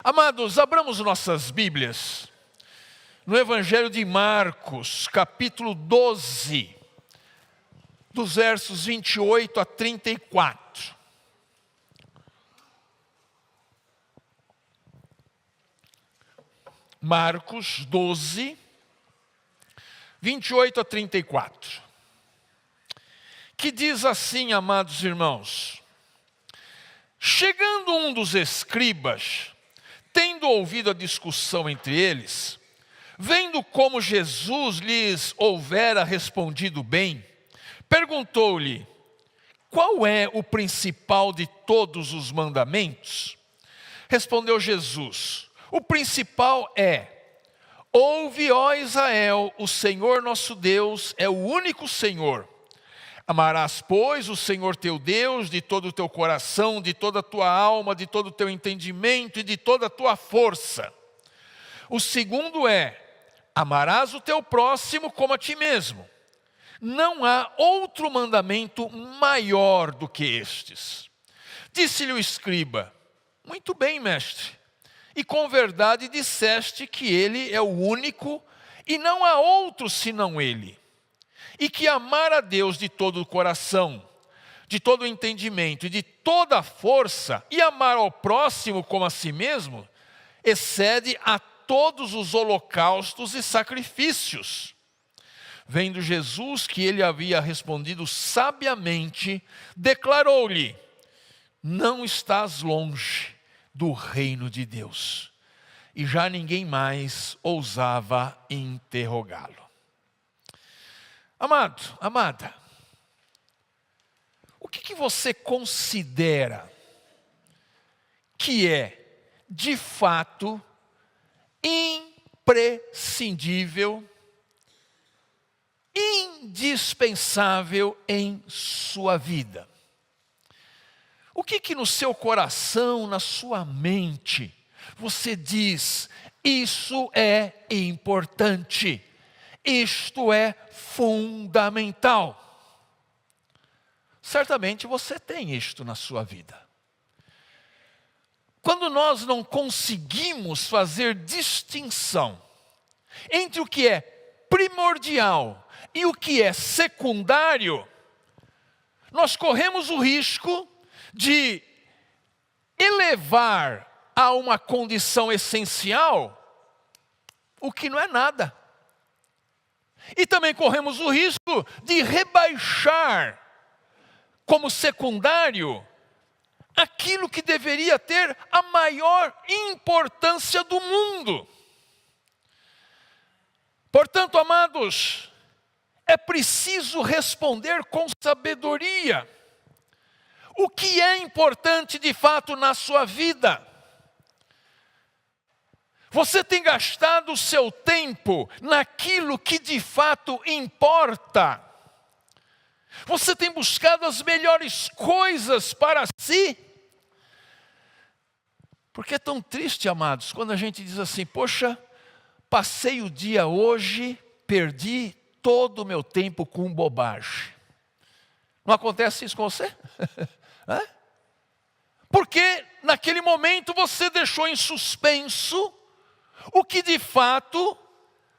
Amados, abramos nossas Bíblias no Evangelho de Marcos, capítulo 12, dos versos 28 a 34. Marcos 12, 28 a 34. Que diz assim, amados irmãos: chegando um dos escribas, tendo ouvido a discussão entre eles, vendo como Jesus lhes houvera respondido bem, perguntou-lhe: qual é o principal de todos os mandamentos? Respondeu Jesus: o principal é: ouve, ó Israel, o Senhor nosso Deus é o único Senhor. Amarás, pois, o Senhor teu Deus de todo o teu coração, de toda a tua alma, de todo o teu entendimento e de toda a tua força. O segundo é: amarás o teu próximo como a ti mesmo. Não há outro mandamento maior do que estes. Disse-lhe o escriba: muito bem, mestre, e com verdade disseste que ele é o único e não há outro senão ele. E que amar a Deus de todo o coração, de todo o entendimento e de toda a força, e amar ao próximo como a si mesmo, excede a todos os holocaustos e sacrifícios. Vendo Jesus que ele havia respondido sabiamente, declarou-lhe: não estás longe do reino de Deus. E já ninguém mais ousava interrogá-lo. Amado, amada, o que você considera que é, de fato, imprescindível, indispensável em sua vida? O que no seu coração, na sua mente, você diz: isso é importante, isto é fundamental? Certamente você tem isto na sua vida. Quando nós não conseguimos fazer distinção entre o que é primordial e o que é secundário, nós corremos o risco de elevar a uma condição essencial o que não é nada. E também corremos o risco de rebaixar como secundário aquilo que deveria ter a maior importância do mundo. Portanto, amados, é preciso responder com sabedoria. O que é importante de fato na sua vida? Você tem gastado o seu tempo naquilo que de fato importa? Você tem buscado as melhores coisas para si? Porque é tão triste, amados, quando a gente diz assim: poxa, passei o dia hoje, perdi todo o meu tempo com bobagem. Não acontece isso com você? Porque naquele momento você deixou em suspenso o que de fato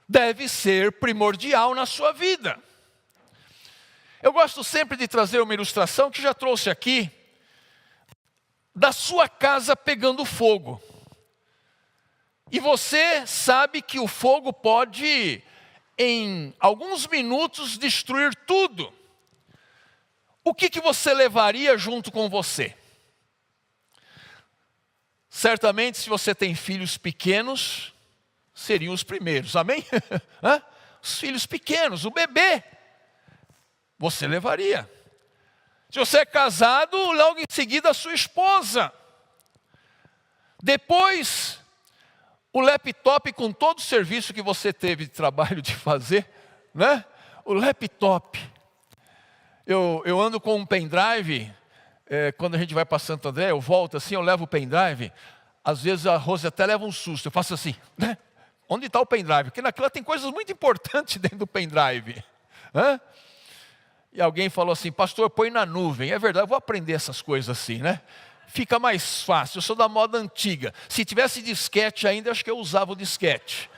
deve ser primordial na sua vida. Eu gosto sempre de trazer uma ilustração que já trouxe aqui, da sua casa pegando fogo. E você sabe que o fogo pode, em alguns minutos, destruir tudo. O que você levaria junto com você? Certamente, se você tem filhos pequenos, seriam os primeiros, amém? Os filhos pequenos, o bebê, você levaria. Se você é casado, logo em seguida a sua esposa. Depois, o laptop com todo o serviço que você teve de trabalho de fazer, né? O laptop. Eu ando com um pendrive, quando a gente vai para Santo André, eu volto assim, eu levo o pendrive. Às vezes a Rose até leva um susto, eu faço assim, né? Onde está o pendrive? Porque naquilo tem coisas muito importantes dentro do pendrive. E alguém falou assim: pastor, põe na nuvem. É verdade, eu vou aprender essas coisas assim, né? fica mais fácil. Eu sou da moda antiga. Se tivesse disquete ainda, acho que eu usava o disquete.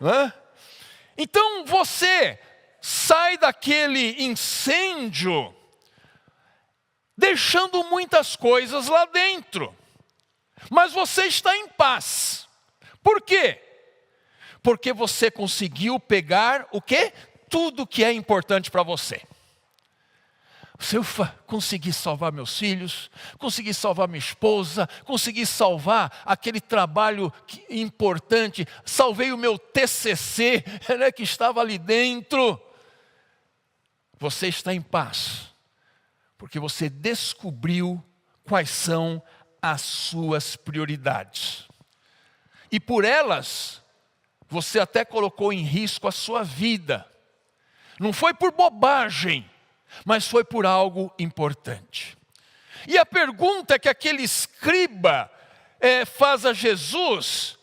Hã? Então você sai daquele incêndio deixando muitas coisas lá dentro. Mas você está em paz. Por quê? Porque você conseguiu pegar o quê? Tudo que é importante para você. Você, consegui salvar meus filhos, consegui salvar minha esposa, consegui salvar aquele trabalho importante, salvei o meu TCC, né, que estava ali dentro. Você está em paz, porque você descobriu quais são as suas prioridades. E por elas, você até colocou em risco a sua vida. Não foi por bobagem, mas foi por algo importante. E a pergunta que aquele escriba faz a Jesus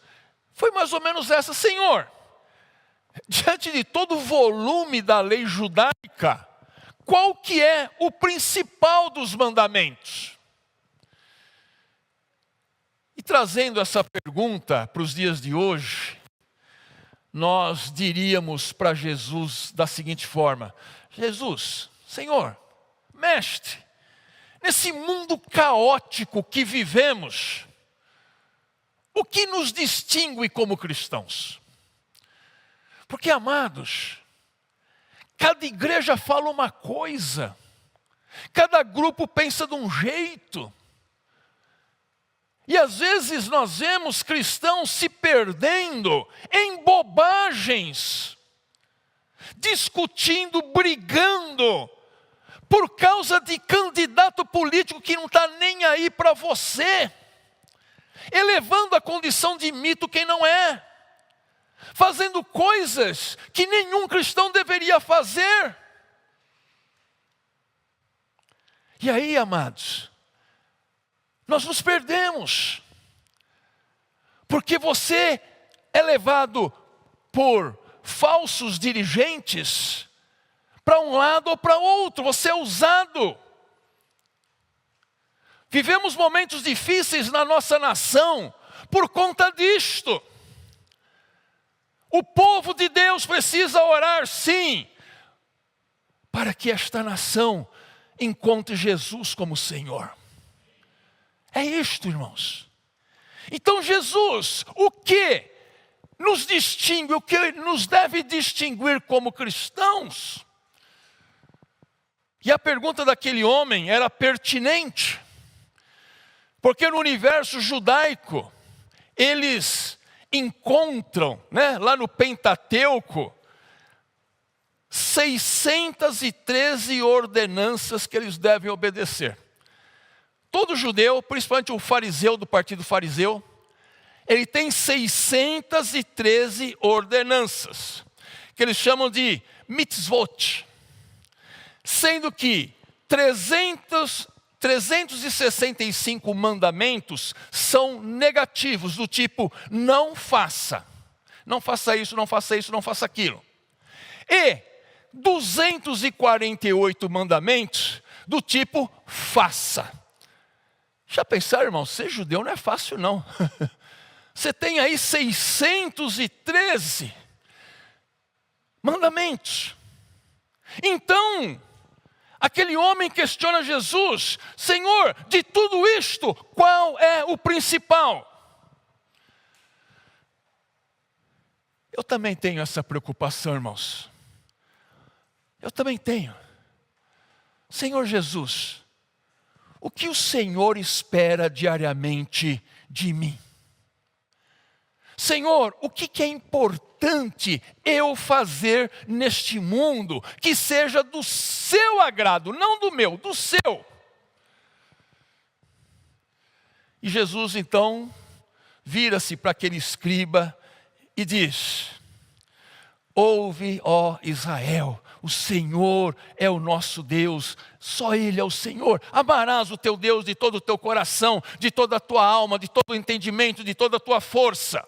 foi mais ou menos essa: Senhor, diante de todo o volume da lei judaica, qual que é o principal dos mandamentos? E trazendo essa pergunta para os dias de hoje, nós diríamos para Jesus da seguinte forma: Jesus, Senhor, Mestre, nesse mundo caótico que vivemos, o que nos distingue como cristãos? Porque, amados, cada igreja fala uma coisa, cada grupo pensa de um jeito. E às vezes nós vemos cristãos se perdendo em bobagens, discutindo, brigando, por causa de candidato político que não está nem aí para você, elevando a condição de mito quem não é, fazendo coisas que nenhum cristão deveria fazer. E aí, amados, nós nos perdemos, porque você é levado por falsos dirigentes para um lado ou para outro, você é usado. Vivemos momentos difíceis na nossa nação por conta disto. O povo de Deus precisa orar, sim, para que esta nação encontre Jesus como Senhor. É isto, irmãos. Então Jesus, o que nos distingue, o que nos deve distinguir como cristãos? E a pergunta daquele homem era pertinente, porque no universo judaico, eles encontram, né, lá no Pentateuco, 613 ordenanças que eles devem obedecer. Todo judeu, principalmente o fariseu do partido fariseu, ele tem 613 ordenanças, que eles chamam de mitzvot, sendo que 365 mandamentos são negativos, do tipo: não faça isso, não faça isso, não faça aquilo. E 248 mandamentos do tipo: faça. Já pensaram, irmão, ser judeu não é fácil não. Você tem aí 613 mandamentos. Então, aquele homem questiona Jesus: Senhor, de tudo isto, qual é o principal? Eu também tenho essa preocupação, irmãos. Eu também tenho. Senhor Jesus, o que o Senhor espera diariamente de mim? Senhor, o que é importante eu fazer neste mundo que seja do seu agrado, não do meu, do seu? E Jesus então vira-se para aquele escriba e diz: ouve, ó Israel, o Senhor é o nosso Deus, só Ele é o Senhor. Amarás o teu Deus de todo o teu coração, de toda a tua alma, de todo o entendimento, de toda a tua força.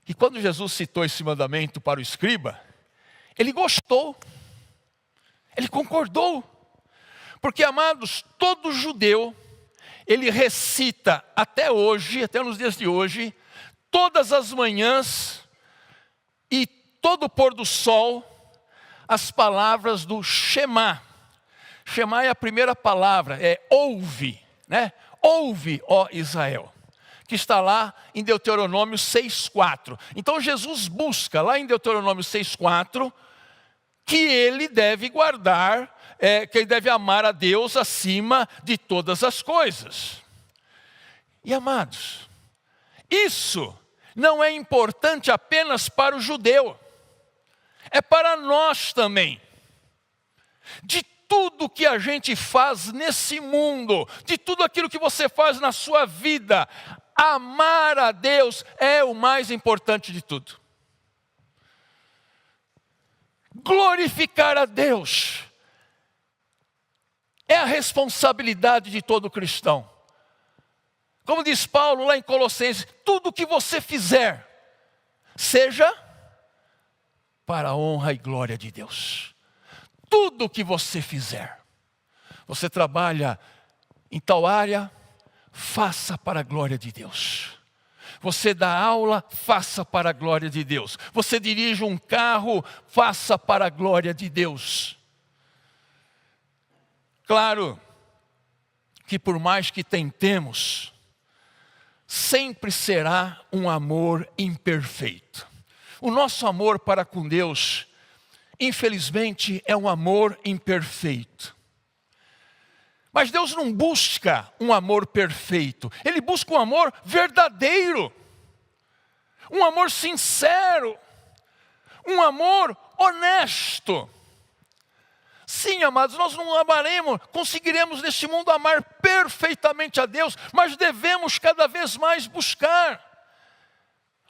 E quando Jesus citou esse mandamento para o escriba, ele gostou, ele concordou, Porque, amados, todo judeu, ele recita até hoje, até nos dias de hoje, todas as manhãs e todo pôr do sol, as palavras do Shema. Shema é a primeira palavra, é ouve, né? Ouve, ó Israel, que está lá em Deuteronômio 6,4. Então Jesus busca lá em Deuteronômio 6,4 que ele deve guardar, que ele deve amar a Deus acima de todas as coisas. E amados, isso não é importante apenas para o judeu, é para nós também. De tudo que a gente faz nesse mundo, de tudo aquilo que você faz na sua vida, amar a Deus é o mais importante de tudo. Glorificar a Deus é a responsabilidade de todo cristão. Como diz Paulo lá em Colossenses, tudo que você fizer, seja para a honra e glória de Deus. Tudo que você fizer, você trabalha em tal área, faça para a glória de Deus. Você dá aula, faça para a glória de Deus. Você dirige um carro, faça para a glória de Deus. Claro que por mais que tentemos, sempre será um amor imperfeito. O nosso amor para com Deus, infelizmente, é um amor imperfeito. Mas Deus não busca um amor perfeito. Ele busca um amor verdadeiro. Um amor sincero. Um amor honesto. Sim, amados, nós não amaremos, conseguiremos neste mundo amar perfeitamente a Deus, mas devemos cada vez mais buscar.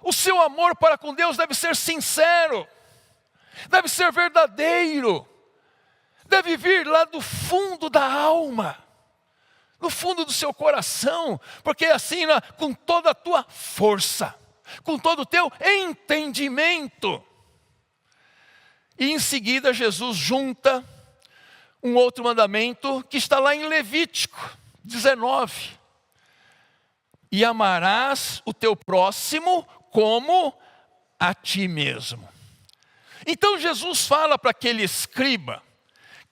O seu amor para com Deus deve ser sincero. Deve ser verdadeiro. Deve vir lá do fundo da alma, no fundo do seu coração, porque assim, com toda a tua força, com todo o teu entendimento. E em seguida Jesus junta um outro mandamento que está lá em Levítico 19. E amarás o teu próximo como a ti mesmo. Então Jesus fala para aquele escriba,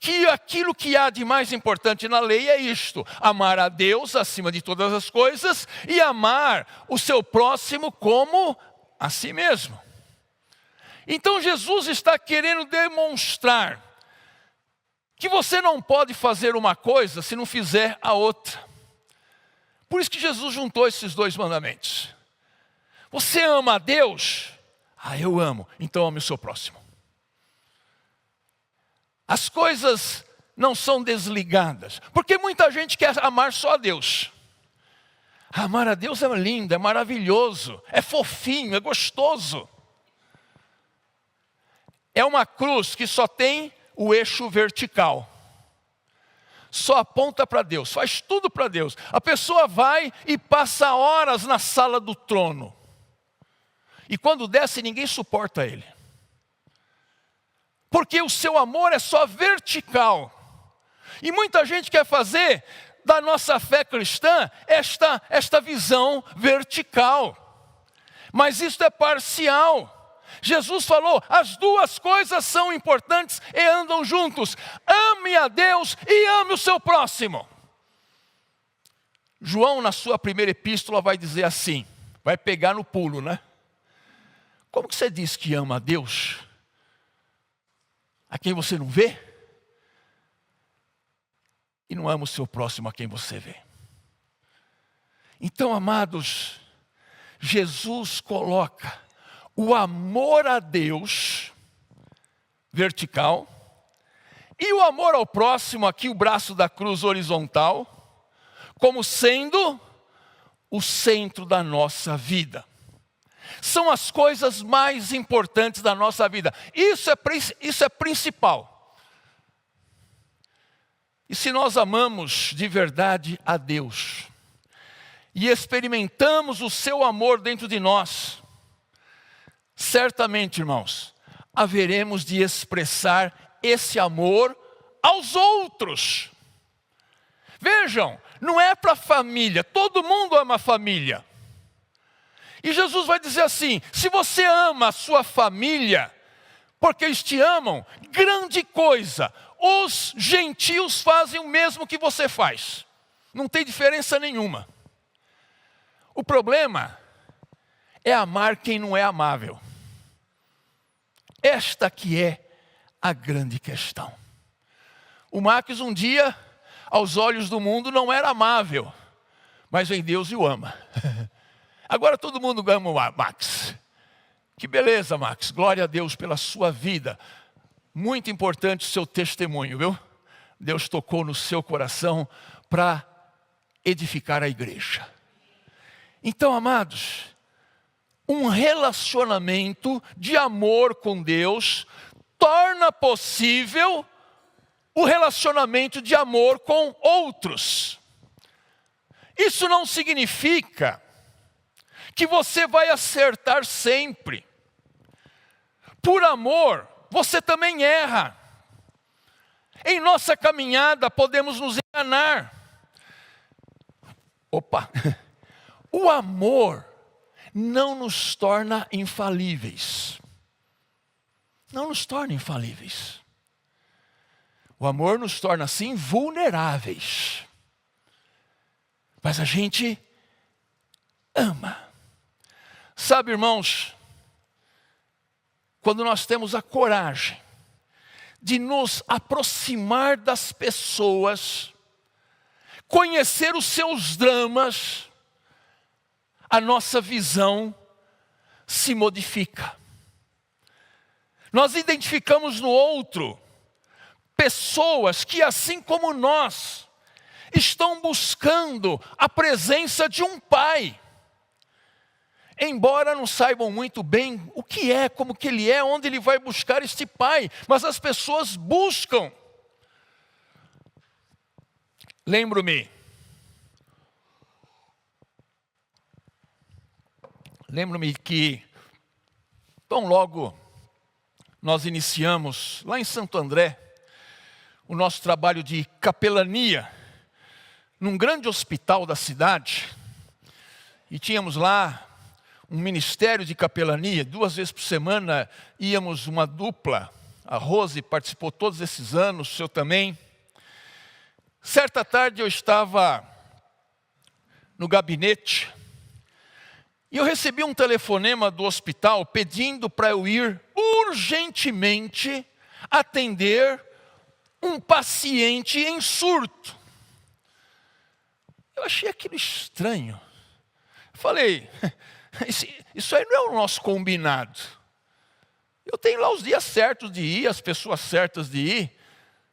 que aquilo que há de mais importante na lei é isto: amar a Deus acima de todas as coisas e amar o seu próximo como a si mesmo. Então Jesus está querendo demonstrar que você não pode fazer uma coisa se não fizer a outra. Por isso que Jesus juntou esses dois mandamentos. Você ama a Deus? Ah, eu amo, então ame o seu próximo. As coisas não são desligadas, porque muita gente quer amar só a Deus. Amar a Deus é lindo, é maravilhoso, é fofinho, é gostoso. É uma cruz que só tem o eixo vertical. Só aponta para Deus, faz tudo para Deus. A pessoa vai e passa horas na sala do trono. E quando desce, ninguém suporta ele. Porque o seu amor é só vertical. E muita gente quer fazer da nossa fé cristã esta visão vertical. Mas isso é parcial. Jesus falou, as duas coisas são importantes e andam juntos. Ame a Deus e ame o seu próximo. João, na sua primeira epístola, vai dizer assim, vai pegar no pulo, né? Como que você diz que ama a Deus a quem você não vê? E não ama o seu próximo a quem você vê. Então, amados, Jesus coloca o amor a Deus vertical e o amor ao próximo, aqui o braço da cruz horizontal, como sendo o centro da nossa vida. São as coisas mais importantes da nossa vida. Isso é principal. E se nós amamos de verdade a Deus e experimentamos o seu amor dentro de nós, certamente, irmãos, haveremos de expressar esse amor aos outros. Vejam, não é para a família, todo mundo ama a família. E Jesus vai dizer assim: se você ama a sua família, porque eles te amam, grande coisa, os gentios fazem o mesmo que você faz. Não tem diferença nenhuma. O problema é amar quem não é amável. Esta que é a grande questão. O Max um dia, aos olhos do mundo, não era amável, mas em Deus o ama. Agora todo mundo ama o Max. Que beleza, Max. Glória a Deus pela sua vida. Muito importante o seu testemunho, viu? Deus tocou no seu coração para edificar a igreja. Então, amados, um relacionamento de amor com Deus torna possível o relacionamento de amor com outros. Isso não significa que você vai acertar sempre. Por amor, você também erra. Em nossa caminhada podemos nos enganar. O amor não nos torna infalíveis. Não nos torna infalíveis. O amor nos torna, assim, vulneráveis. Mas a gente ama. Sabe, irmãos, quando nós temos a coragem de nos aproximar das pessoas, conhecer os seus dramas, a nossa visão se modifica. Nós identificamos no outro pessoas que, assim como nós, estão buscando a presença de um pai. Embora não saibam muito bem o que é, como que ele é, onde ele vai buscar este pai, mas as pessoas buscam. Lembro-me que, tão logo nós iniciamos, lá em Santo André, o nosso trabalho de capelania, num grande hospital da cidade, e tínhamos lá um ministério de capelania, 2 vezes por semana íamos uma dupla, a Rose participou todos esses anos, o seu também. Certa tarde eu estava no gabinete, e eu recebi um telefonema do hospital pedindo para eu ir urgentemente atender um paciente em surto. Eu achei aquilo estranho. Falei, isso aí não é o nosso combinado. Eu tenho lá os dias certos de ir, as pessoas certas de ir.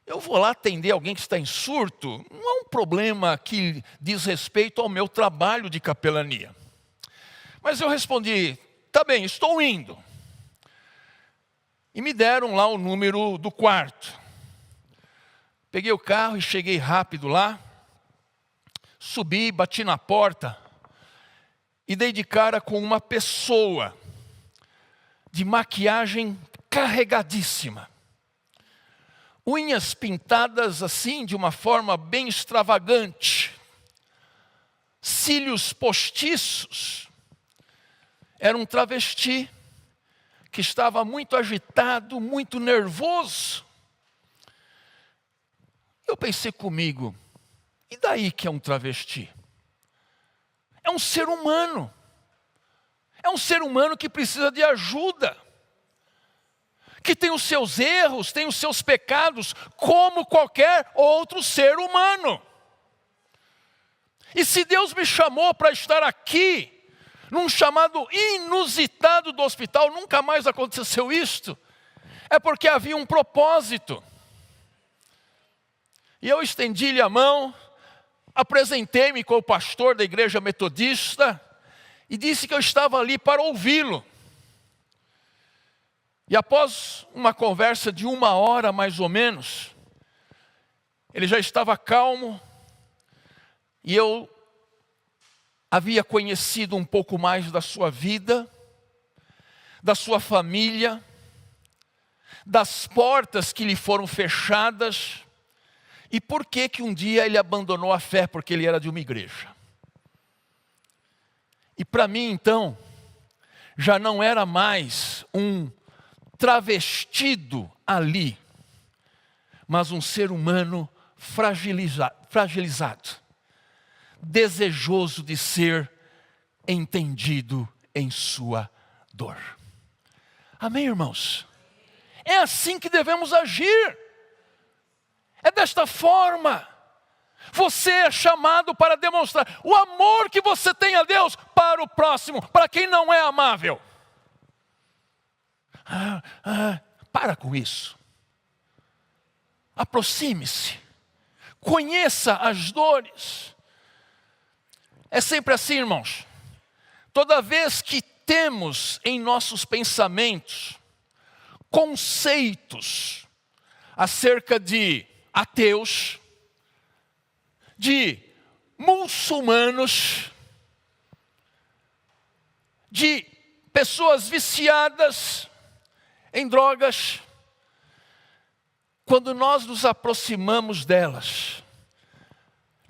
Eu vou lá atender alguém que está em surto. Não é um problema que diz respeito ao meu trabalho de capelania. Mas eu respondi, tá bem, estou indo. E me deram lá o número do quarto. Peguei o carro e cheguei rápido lá. Subi, bati na porta e dei de cara com uma pessoa de maquiagem carregadíssima. Unhas pintadas assim de uma forma bem extravagante. Cílios postiços. Era um travesti que estava muito agitado, muito nervoso. Eu pensei comigo, e daí que é um travesti? É um ser humano. É um ser humano que precisa de ajuda. Que tem os seus erros, tem os seus pecados, como qualquer outro ser humano. E se Deus me chamou para estar aqui, num chamado inusitado do hospital, nunca mais aconteceu isto, é porque havia um propósito. E eu estendi-lhe a mão, apresentei-me com o pastor da igreja metodista e disse que eu estava ali para ouvi-lo. E após uma conversa de 1 hora mais ou menos, ele já estava calmo e eu havia conhecido um pouco mais da sua vida, da sua família, das portas que lhe foram fechadas, E por que que um dia ele abandonou a fé? Porque ele era de uma igreja. E para mim, então, já não era mais um travestido ali, mas um ser humano fragilizado, desejoso de ser entendido em sua dor. Amém, irmãos? É assim que devemos agir. É desta forma. Você é chamado para demonstrar o amor que você tem a Deus para o próximo, para quem não é amável. Para com isso. Aproxime-se. Conheça as dores. É sempre assim, irmãos. Toda vez que temos em nossos pensamentos conceitos acerca de ateus, de muçulmanos, de pessoas viciadas em drogas, quando nós nos aproximamos delas,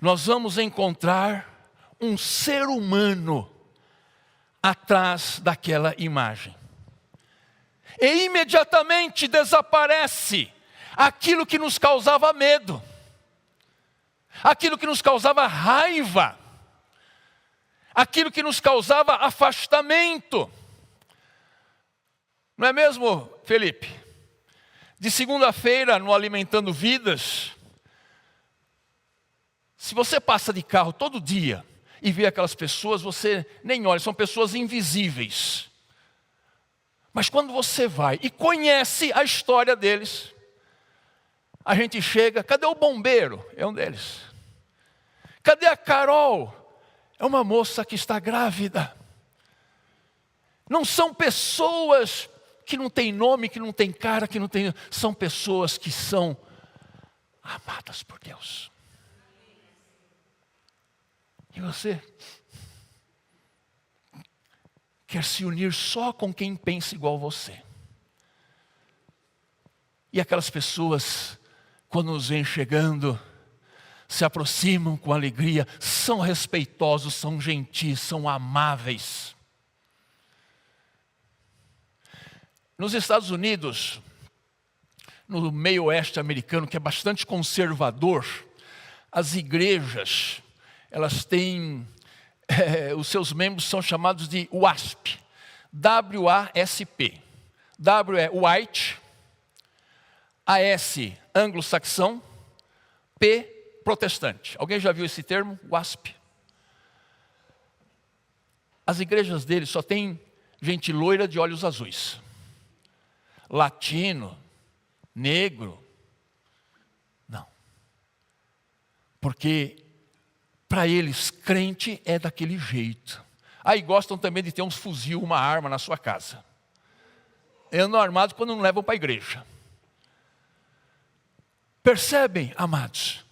nós vamos encontrar um ser humano atrás daquela imagem. E imediatamente desaparece aquilo que nos causava medo, aquilo que nos causava raiva, aquilo que nos causava afastamento. Não é mesmo, Felipe? De segunda-feira, no Alimentando Vidas, se você passa de carro todo dia e vê aquelas pessoas, você nem olha, são pessoas invisíveis. Mas quando você vai e conhece a história deles, a gente chega, cadê o bombeiro? É um deles. Cadê a Carol? É uma moça que está grávida. Não são pessoas que não têm nome, que não têm cara, que não têm... São pessoas que são amadas por Deus. E você quer se unir só com quem pensa igual você. E aquelas pessoas, quando nos vêm chegando, se aproximam com alegria, são respeitosos, são gentis, são amáveis. Nos Estados Unidos, no meio oeste americano, que é bastante conservador, as igrejas, elas têm, os seus membros são chamados de WASP, W-A-S-P. W é white, A-S anglo-saxão, P protestante. Alguém já viu esse termo? WASP. As igrejas deles só tem gente loira de olhos azuis. Latino, negro, não. Porque para eles crente é daquele jeito. Aí gostam também de ter uns fuzil, uma arma na sua casa. Andam armados quando não levam para a igreja. Percebem, amados,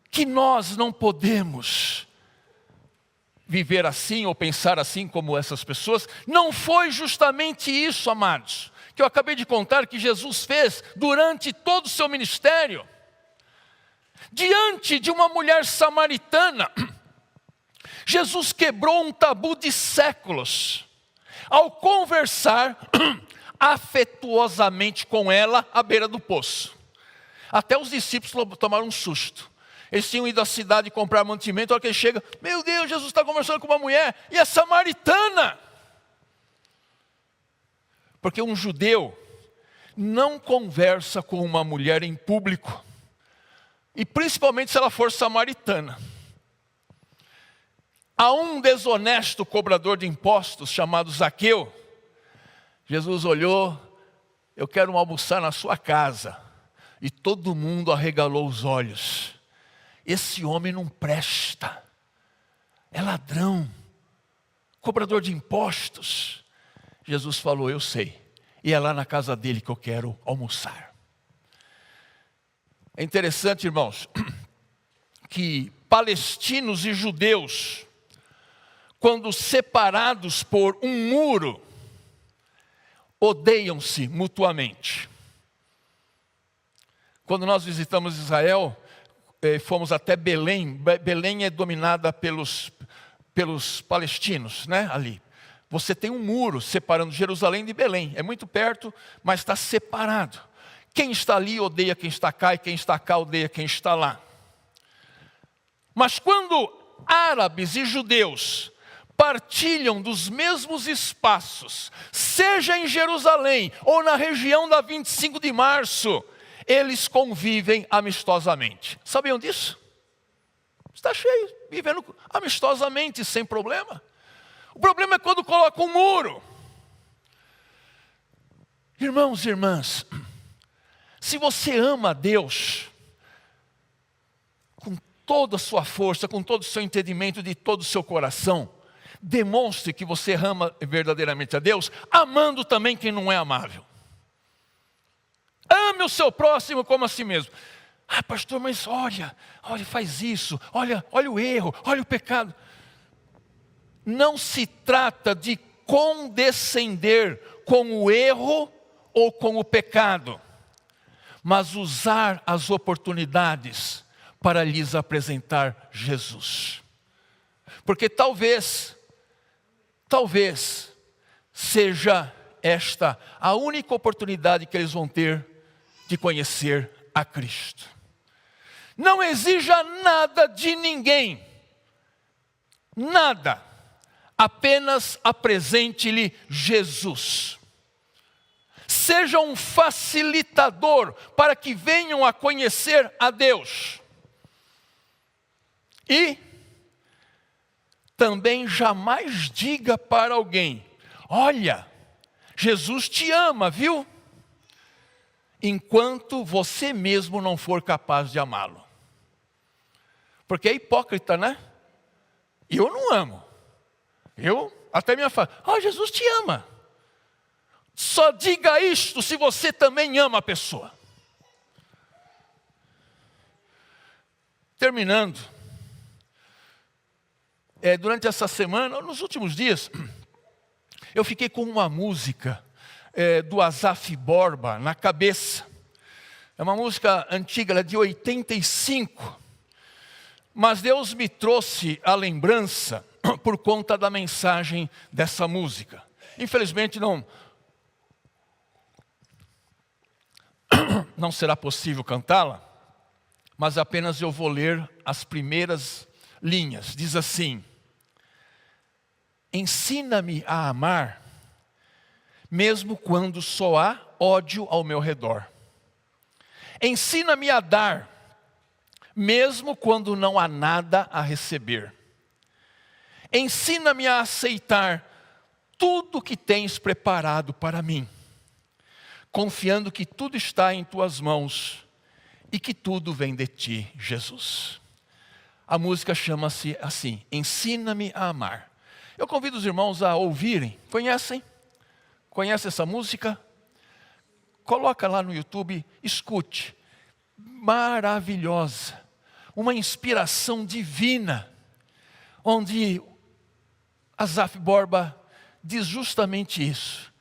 que nós não podemos viver assim ou pensar assim como essas pessoas. Não foi justamente isso, amados, que eu acabei de contar que Jesus fez durante todo o seu ministério. Diante de uma mulher samaritana, Jesus quebrou um tabu de séculos, ao conversar afetuosamente com ela à beira do poço. Até os discípulos tomaram um susto. Eles tinham ido à cidade comprar mantimento, a hora que ele chega, meu Deus, Jesus está conversando com uma mulher, e é samaritana. Porque um judeu não conversa com uma mulher em público, e principalmente se ela for samaritana. A um desonesto cobrador de impostos chamado Zaqueu, Jesus olhou, eu quero almoçar na sua casa. E todo mundo arregalou os olhos. Esse homem não presta, é ladrão, cobrador de impostos. Jesus falou, eu sei, e é lá na casa dele que eu quero almoçar. É interessante, irmãos, que palestinos e judeus, quando separados por um muro, odeiam-se mutuamente. Quando nós visitamos Israel, fomos até Belém. Belém é dominada pelos palestinos, né, ali. Você tem um muro separando Jerusalém de Belém. É muito perto, mas está separado. Quem está ali odeia quem está cá, e quem está cá odeia quem está lá. Mas quando árabes e judeus partilham dos mesmos espaços, seja em Jerusalém ou na região da 25 de março, eles convivem amistosamente. Sabiam disso? Está cheio, vivendo amistosamente, sem problema. O problema é quando coloca um muro. Irmãos e irmãs, se você ama a Deus com toda a sua força, com todo o seu entendimento, de todo o seu coração, demonstre que você ama verdadeiramente a Deus, amando também quem não é amável. Ame o seu próximo como a si mesmo. Ah, pastor, mas olha, faz isso, olha o erro, olha o pecado. Não se trata de condescender com o erro ou com o pecado, mas usar as oportunidades para lhes apresentar Jesus. Porque talvez seja esta a única oportunidade que eles vão ter de conhecer a Cristo. Não exija nada de ninguém, nada, apenas apresente-lhe Jesus. Seja um facilitador para que venham a conhecer a Deus. E também jamais diga para alguém: olha, Jesus te ama, viu? Enquanto você mesmo não for capaz de amá-lo. Porque é hipócrita, né? Eu não amo. Eu até me afalo: Jesus te ama. Só diga isto se você também ama a pessoa. Terminando. Durante essa semana, nos últimos dias, eu fiquei com uma música do Asaf Borba na cabeça. É uma música antiga, ela é de 85. Mas Deus me trouxe a lembrança por conta da mensagem dessa música. Infelizmente não será possível cantá-la, mas apenas eu vou ler as primeiras linhas. Diz assim: ensina-me a amar, mesmo quando só há ódio ao meu redor. Ensina-me a dar, mesmo quando não há nada a receber. Ensina-me a aceitar tudo que tens preparado para mim, confiando que tudo está em tuas mãos e que tudo vem de ti, Jesus. A música chama-se assim: ensina-me a amar. Eu convido os irmãos a ouvirem. Conhecem? Conhece essa música? Coloca lá no YouTube, escute. Maravilhosa. Uma inspiração divina. Onde Asaf Borba diz justamente isso.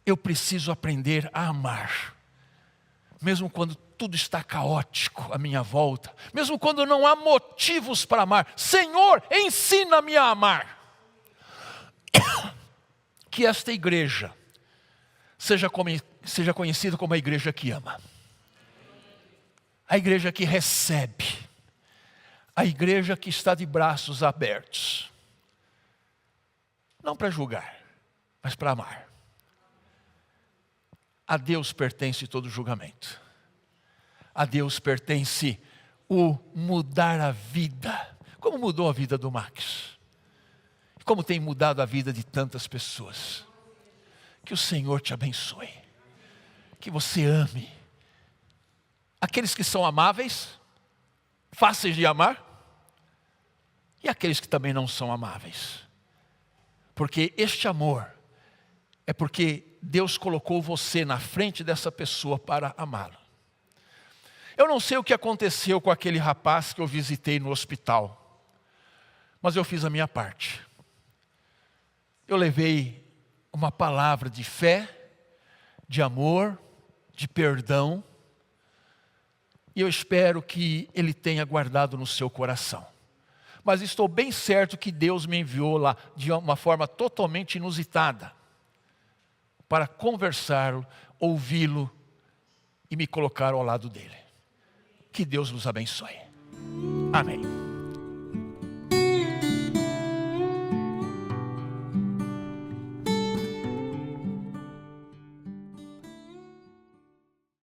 Eu preciso aprender a amar. Mesmo quando tudo está caótico à minha volta. Mesmo quando não há motivos para amar. Senhor, ensina-me a amar. Que esta igreja seja conhecida como a igreja que ama. A igreja que recebe. A igreja que está de braços abertos. Não para julgar, mas para amar. A Deus pertence todo julgamento. A Deus pertence o mudar a vida. Como mudou a vida do Max? Como tem mudado a vida de tantas pessoas. Que o Senhor te abençoe. Que você ame. Aqueles que são amáveis, fáceis de amar. E aqueles que também não são amáveis. Porque este amor é porque Deus colocou você na frente dessa pessoa para amá-lo. Eu não sei o que aconteceu com aquele rapaz que eu visitei no hospital. Mas eu fiz a minha parte. Eu levei uma palavra de fé, de amor, de perdão. E eu espero que Ele tenha guardado no seu coração. Mas estou bem certo que Deus me enviou lá de uma forma totalmente inusitada, para conversá-lo, ouvi-lo e me colocar ao lado dele. Que Deus nos abençoe. Amém.